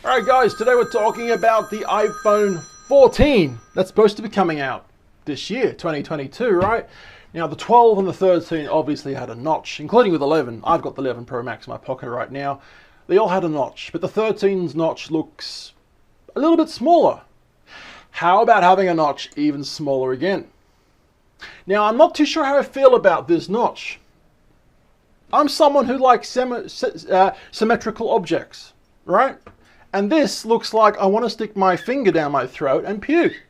Alright guys, today we're talking about the iPhone 14 that's supposed to be coming out this year, 2022, right? Now the 12 and the 13 obviously had a notch, including with 11. I've got the 11 Pro Max in my pocket right now. They all had a notch, but the 13's notch looks a little bit smaller. How about having a notch even smaller again? Now I'm not too sure how I feel about this notch. I'm someone who likes symmetrical objects, right? And this looks like I want to stick my finger down my throat and puke.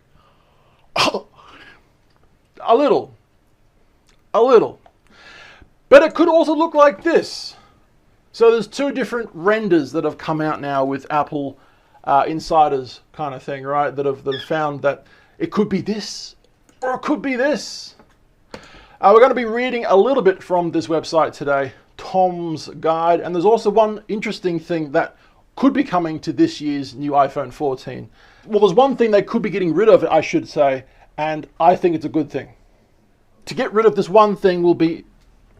A little. But it could also look like this. So there's two different renders that have come out now with Apple insiders kind of thing, right? That have found that it could be this or it could be this. We're going to be reading a little bit from this website today, Tom's Guide. And there's also one interesting thing that could be coming to this year's new iPhone 14. Well, there's one thing they could be getting rid of, I should say, and I think it's a good thing. To get rid of this one thing will be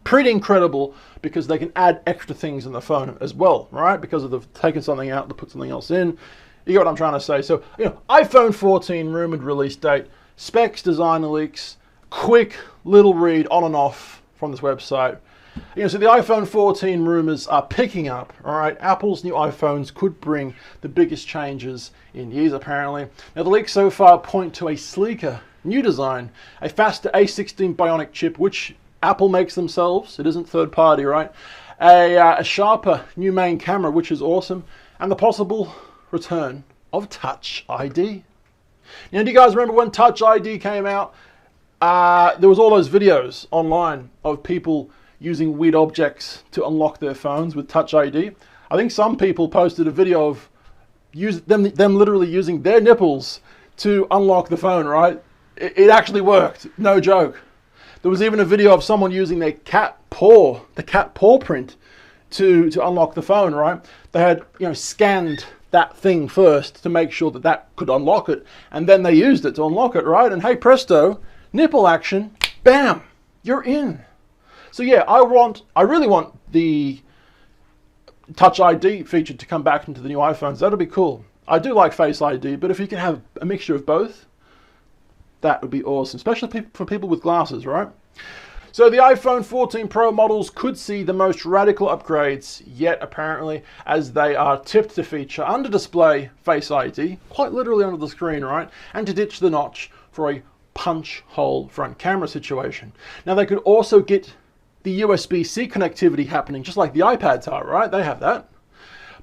pretty incredible because they can add extra things in the phone as well, right? Because they've taken something out to put something else in. You get what I'm trying to say. So, iPhone 14 rumored release date, specs, designer leaks, quick little read on and off from this website. So the iPhone 14 rumors are picking up, all right? Apple's new iPhones could bring the biggest changes in years, apparently. Now, the leaks so far point to a sleeker new design, a faster A16 Bionic chip, which Apple makes themselves. It isn't third party, right? A sharper new main camera, which is awesome, and the possible return of Touch ID. Now, do you guys remember when Touch ID came out? There was all those videos online of people using weird objects to unlock their phones with Touch ID. I think some people posted a video of them literally using their nipples to unlock the phone, right? It actually worked, no joke. There was even a video of someone using their cat paw print to unlock the phone, right? They had scanned that thing first to make sure that could unlock it, and then they used it to unlock it, right? And hey presto, nipple action, bam, you're in. So yeah, I really want the Touch ID feature to come back into the new iPhones. That'll be cool. I do like Face ID, but if you can have a mixture of both, that would be awesome, especially for people with glasses, right? So the iPhone 14 Pro models could see the most radical upgrades yet, apparently, as they are tipped to feature under display Face ID, quite literally under the screen, right? And to ditch the notch for a punch hole front camera situation. Now they could also get the USB-C connectivity happening, just like the iPads are, right? They have that.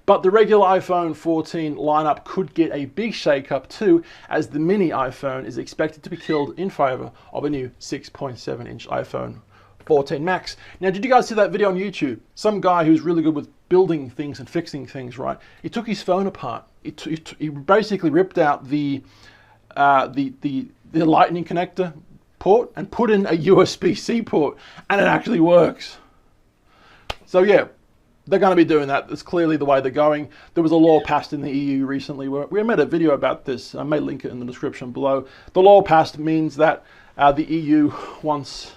But the regular iPhone 14 lineup could get a big shake-up too, as the mini iPhone is expected to be killed in favor of a new 6.7-inch iPhone 14 Max. Now, did you guys see that video on YouTube? Some guy who's really good with building things and fixing things, right? He took his phone apart. He basically ripped out the lightning connector port and put in a USB-C port, and it actually works. So yeah, they're going to be doing that. That's clearly the way they're going. There was a law passed in the EU recently where we made a video about this. I may link it in the description below. The law passed means that the EU wants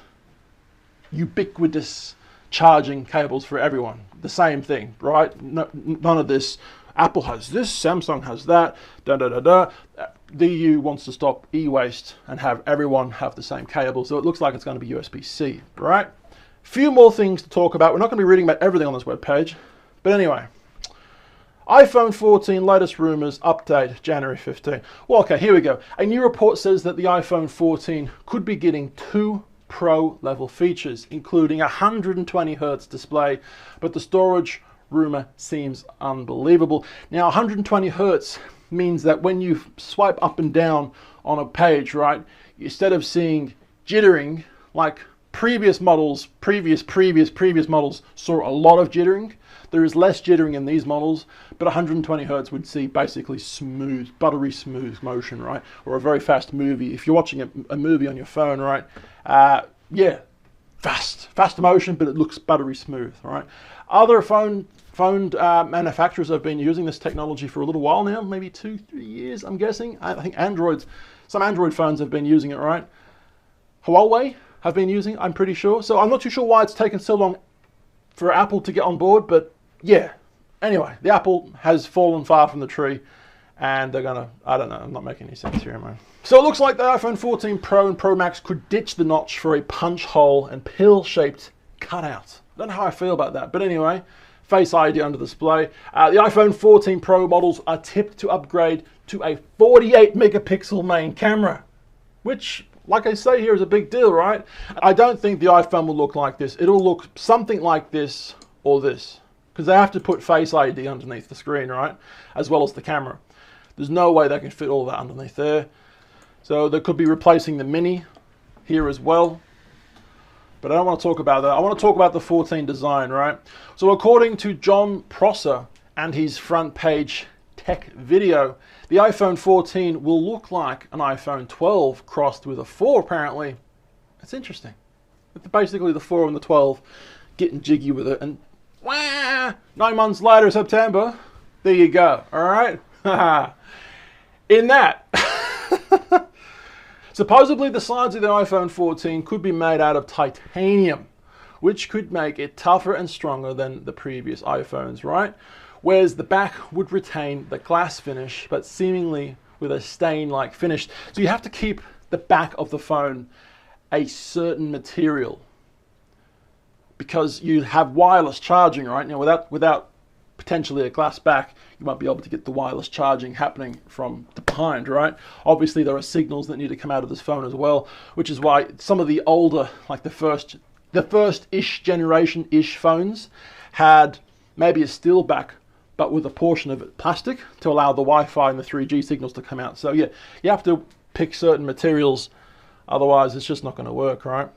ubiquitous charging cables for everyone. The same thing, right? No, none of this. Apple has this, Samsung has that, The EU wants to stop e-waste and have everyone have the same cable, so it looks like it's going to be USB-C, right? Few more things to talk about. We're not going to be reading about everything on this webpage, but anyway. iPhone 14 latest rumors update January 15. Well, okay, here we go. A new report says that the iPhone 14 could be getting 2 Pro level features, including a 120 Hertz display, but the storage rumor seems unbelievable. Now, 120 Hertz means that when you swipe up and down on a page, right, instead of seeing jittering like previous models saw a lot of jittering, there is less jittering in these models, but 120 Hertz would see basically smooth, buttery smooth motion, right? Or a very fast movie. If you're watching a movie on your phone, right? Yeah, fast motion, but it looks buttery smooth, right? Other phone manufacturers have been using this technology for a little while now, maybe 2-3 years, I'm guessing. I think some Android phones have been using it, right? Huawei have been using it, I'm pretty sure. So I'm not too sure why it's taken so long for Apple to get on board, but yeah, Anyway, the apple has fallen far from the tree, and they're gonna, I don't know, I'm not making any sense here, am I? So it looks like the iPhone 14 Pro and Pro Max could ditch the notch for a punch hole and pill-shaped cutout. Don't know how I feel about that, but anyway, Face ID under display. The iPhone 14 Pro models are tipped to upgrade to a 48 megapixel main camera, which, like I say here, is a big deal, right? I don't think the iPhone will look like this. It'll look something like this or this, because they have to put Face ID underneath the screen, right? As well as the camera. There's no way they can fit all that underneath there. So they could be replacing the Mini here as well. But I don't want to talk about that. I want to talk about the 14 design, right? So according to John Prosser and his front page tech video, the iPhone 14 will look like an iPhone 12 crossed with a 4, apparently. That's interesting. Basically the 4 and the 12 getting jiggy with it, and wah, 9 months later, September, there you go, all right? In that, supposedly the sides of the iPhone 14 could be made out of titanium, which could make it tougher and stronger than the previous iPhones, right? Whereas the back would retain the glass finish, but seemingly with a stain-like finish. So you have to keep the back of the phone a certain material, because you have wireless charging, right? Now, without potentially a glass back, you might be able to get the wireless charging happening from behind, right? Obviously, there are signals that need to come out of this phone as well, which is why some of the older, like the first-ish generation-ish phones had maybe a steel back, but with a portion of it plastic to allow the Wi-Fi and the 3G signals to come out. So yeah, you have to pick certain materials, otherwise it's just not going to work, right?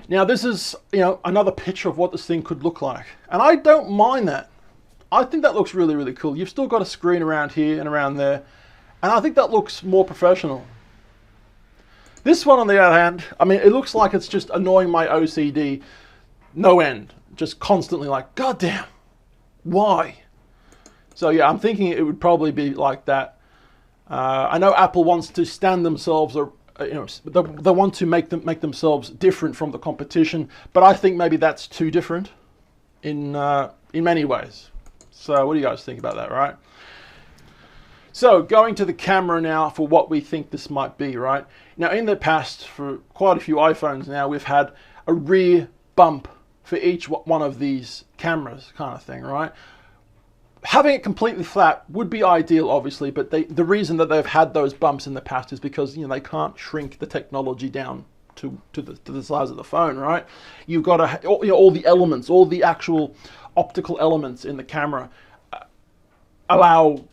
Now this is, another picture of what this thing could look like. And I don't mind that. I think that looks really, really cool. You've still got a screen around here and around there. And I think that looks more professional. This one, on the other hand, I mean, it looks like it's just annoying my OCD no end. Just constantly like, God damn, why? So yeah, I'm thinking it would probably be like that. I know Apple wants to stand themselves, or they want to make themselves different from the competition, but I think maybe that's too different in many ways. So what do you guys think about that, right? So going to the camera now for what we think this might be, right? Now in the past, for quite a few iPhones now, we've had a rear bump for each one of these cameras kind of thing, right? Having it completely flat would be ideal, obviously, but the reason that they've had those bumps in the past is because they can't shrink the technology down to the size of the phone, right? You've got to all the elements, all the actual optical elements in the camera allow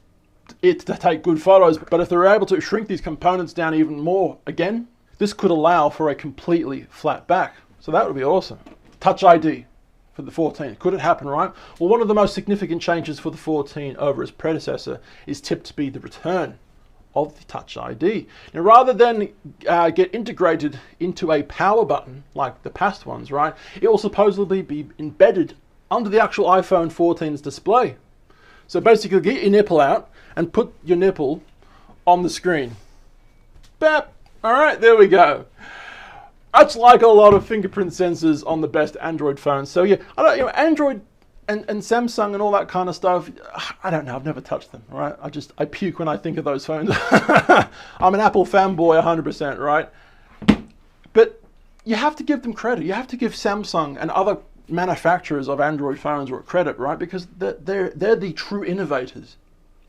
it to take good photos. But if they're able to shrink these components down even more, again, this could allow for a completely flat back. So that would be awesome. Touch ID. For the 14. Could it happen, right? Well, one of the most significant changes for the 14 over its predecessor is tipped to be the return of the Touch ID. Now, rather than get integrated into a power button like the past ones, right, it will supposedly be embedded under the actual iPhone 14's display. So basically, get your nipple out and put your nipple on the screen. Bap! All right, there we go. Much like a lot of fingerprint sensors on the best Android phones. So yeah, Android and Samsung and all that kind of stuff, I don't know, I've never touched them, right? I puke when I think of those phones. I'm an Apple fanboy 100%, right? But you have to give them credit. You have to give Samsung and other manufacturers of Android phones credit, right? Because they're the true innovators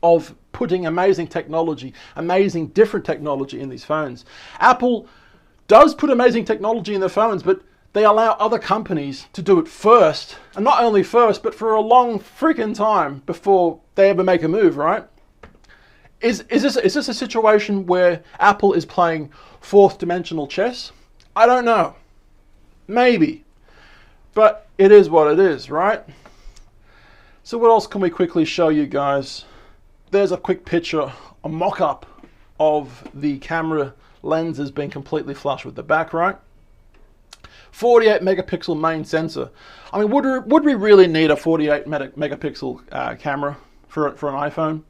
of putting amazing technology, amazing different technology in these phones. Apple does put amazing technology in their phones, but they allow other companies to do it first, and not only first, but for a long freaking time before they ever make a move, right? Is this a situation where Apple is playing fourth dimensional chess? I don't know. Maybe. But it is what it is, right? So what else can we quickly show you guys? There's a quick picture, a mock-up of the camera lenses being completely flush with the back, right? 48 megapixel main sensor. I mean, would we really need a 48 megapixel camera for an iPhone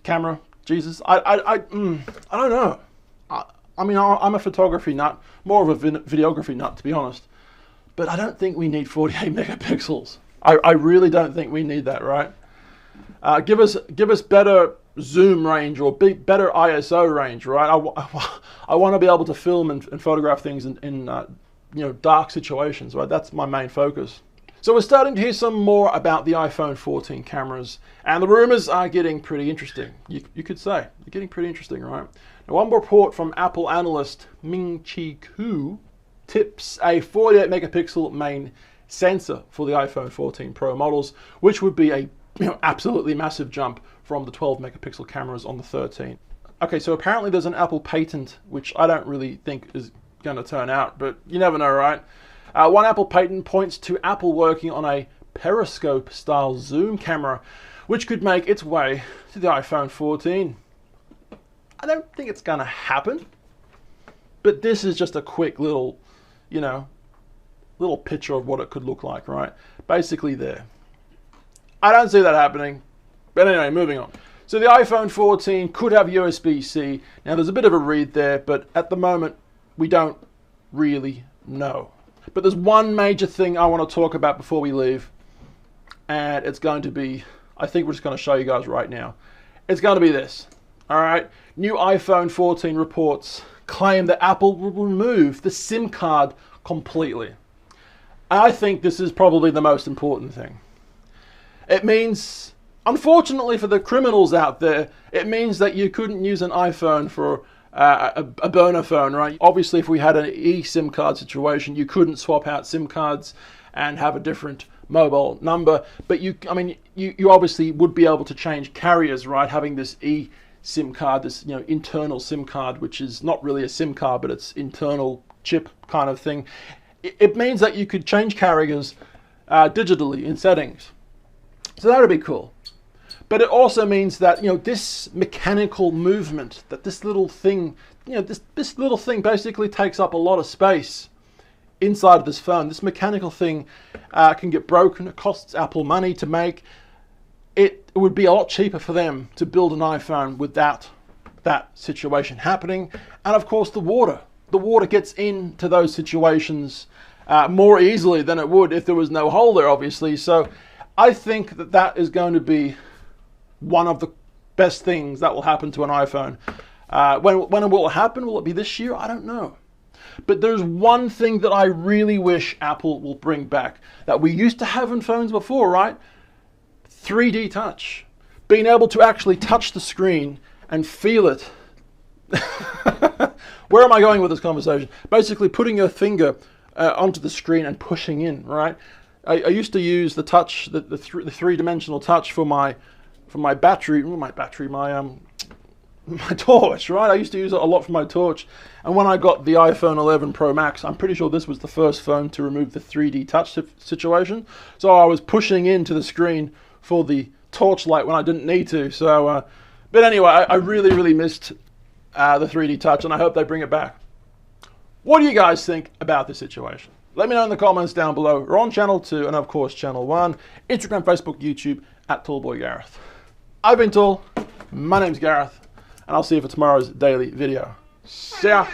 camera? Jesus, I don't know. I mean, I'm a photography nut, more of a videography nut, to be honest. But I don't think we need 48 megapixels. I really don't think we need that, right? Give us better zoom range or better ISO range, right? I want to be able to film and photograph things in dark situations, right? That's my main focus. So we're starting to hear some more about the iPhone 14 cameras, and the rumors are getting pretty interesting. You could say they're getting pretty interesting, right? Now, one report from Apple analyst Ming-Chi Kuo tips a 48 megapixel main sensor for the iPhone 14 Pro models, which would be a absolutely massive jump from the 12 megapixel cameras on the 13. Okay, so apparently there's an Apple patent, which I don't really think is going to turn out, but you never know, right? One Apple patent points to Apple working on a periscope style zoom camera, which could make its way to the iPhone 14. I don't think it's going to happen, but this is just a quick little, little picture of what it could look like, right? Basically there. I don't see that happening, but anyway, moving on. So the iPhone 14 could have USB-C. Now there's a bit of a read there, but at the moment we don't really know. But there's one major thing I want to talk about before we leave, and it's going to be, I think we're just going to show you guys right now. It's going to be this, all right? New iPhone 14 reports claim that Apple will remove the SIM card completely. I think this is probably the most important thing. It means, unfortunately for the criminals out there, it means that you couldn't use an iPhone for a burner phone, right? Obviously, if we had an eSIM card situation, you couldn't swap out SIM cards and have a different mobile number. But you obviously would be able to change carriers, right? Having this eSIM card, this internal SIM card, which is not really a SIM card, but it's internal chip kind of thing. It means that you could change carriers digitally in settings. So that would be cool. But it also means that, this mechanical movement, that this little thing, this little thing basically takes up a lot of space inside of this phone. This mechanical thing can get broken. It costs Apple money to make. It would be a lot cheaper for them to build an iPhone without that situation happening. And of course, the water. The water gets into those situations more easily than it would if there was no hole there, obviously. So I think that is going to be one of the best things that will happen to an iPhone. When it will happen? Will it be this year? I don't know. But there's one thing that I really wish Apple will bring back that we used to have in phones before, right? 3D touch. Being able to actually touch the screen and feel it. Where am I going with this conversation? Basically putting your finger onto the screen and pushing in, right? I used to use the touch, the three-dimensional touch for my battery, my torch, right? I used to use it a lot for my torch. And when I got the iPhone 11 Pro Max, I'm pretty sure this was the first phone to remove the 3D touch situation. So I was pushing into the screen for the torch light when I didn't need to. So, but anyway, I really, really missed the 3D touch, and I hope they bring it back. What do you guys think about this situation? Let me know in the comments down below. We're on channel 2 and of course channel 1, Instagram, Facebook, YouTube, @TallBoyGareth. I've been Tall, my name's Gareth, and I'll see you for tomorrow's daily video. See ya!